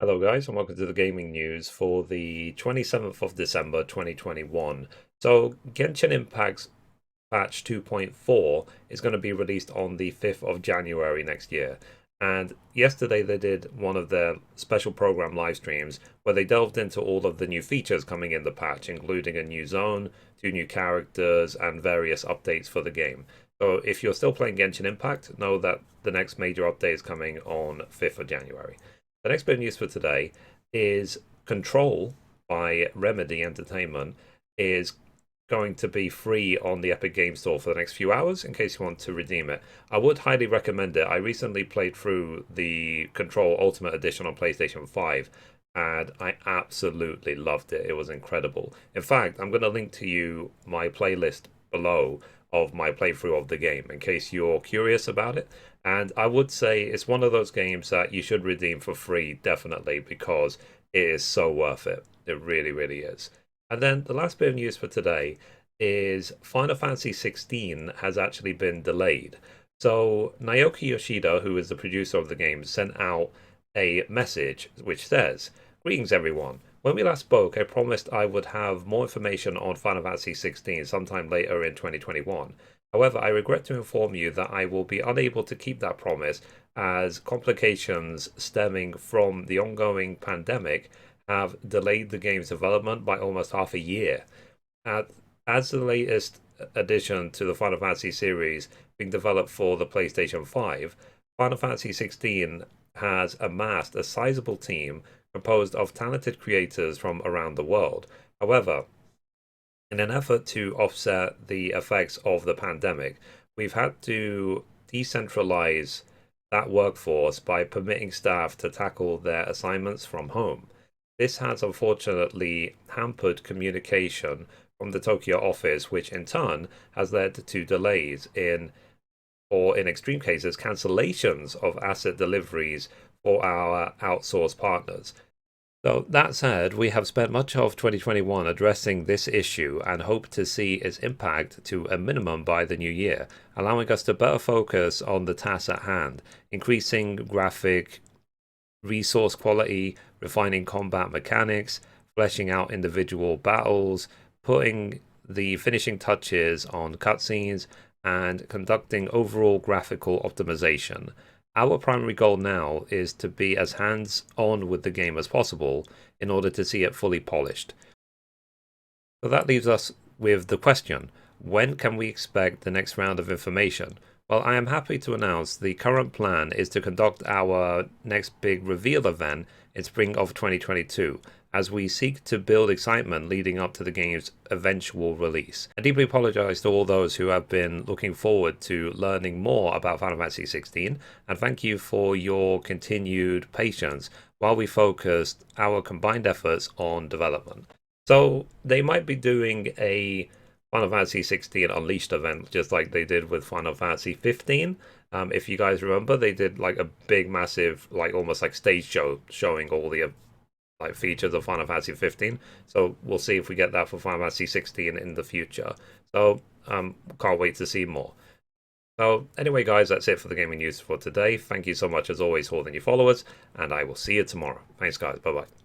Hello guys and welcome to the gaming news for the 27th of December 2021. So Genshin Impact patch 2.4 is going to be released on the 5th of January next year. And yesterday they did one of their special program live streams where they delved into all of the new features coming in the patch, including a new zone, two new characters, and various updates for the game. So if you're still playing Genshin Impact, know that the next major update is coming on 5th of January. The next bit of news for today is Control by Remedy Entertainment is going to be free on the Epic Game Store for the next few hours in case you want to redeem it. I would highly recommend it. I recently played through the Control Ultimate Edition on PlayStation 5 and I absolutely loved it. It was incredible. In fact, I'm going to link to you my playlist below of my playthrough of the game in case you're curious about it. And I would say it's one of those games that you should redeem for free, definitely, because it is so worth it. It really, really is. And then the last bit of news for today is Final Fantasy 16 has actually been delayed. So Naoki Yoshida, who is the producer of the game, sent out a message which says, "Greetings everyone. When we last spoke, I promised I would have more information on Final Fantasy 16 sometime later in 2021. However, I regret to inform you that I will be unable to keep that promise as complications stemming from the ongoing pandemic have delayed the game's development by almost half a year. As the latest addition to the Final Fantasy series being developed for the PlayStation 5, Final Fantasy 16 has amassed a sizable team composed of talented creators from around the world. However, in an effort to offset the effects of the pandemic, we've had to decentralize that workforce by permitting staff to tackle their assignments from home. This has unfortunately hampered communication from the Tokyo office, which in turn has led to delays or in extreme cases, cancellations of asset deliveries for our outsourced partners. So, that said, we have spent much of 2021 addressing this issue and hope to see its impact to a minimum by the new year, allowing us to better focus on the tasks at hand, increasing graphic resource quality, refining combat mechanics, fleshing out individual battles, putting the finishing touches on cutscenes, and conducting overall graphical optimization. Our primary goal now is to be as hands on with the game as possible in order to see it fully polished. So that leaves us with the question, when can we expect the next round of information? Well, I am happy to announce the current plan is to conduct our next big reveal event in spring of 2022, as we seek to build excitement leading up to the game's eventual release. I deeply apologize to all those who have been looking forward to learning more about Final Fantasy 16, and thank you for your continued patience while we focused our combined efforts on development. So they might be doing a Final Fantasy 16 Unleashed event, just like they did with Final Fantasy 15. If you guys remember, they did like a big, massive, like almost like stage show showing all the like features of Final Fantasy 15. So we'll see if we get that for Final Fantasy 16 in the future. So can't wait to see more. So anyway, guys, that's it for the gaming news for today. Thank you so much as always for all the new followers, and I will see you tomorrow. Thanks, guys. Bye bye.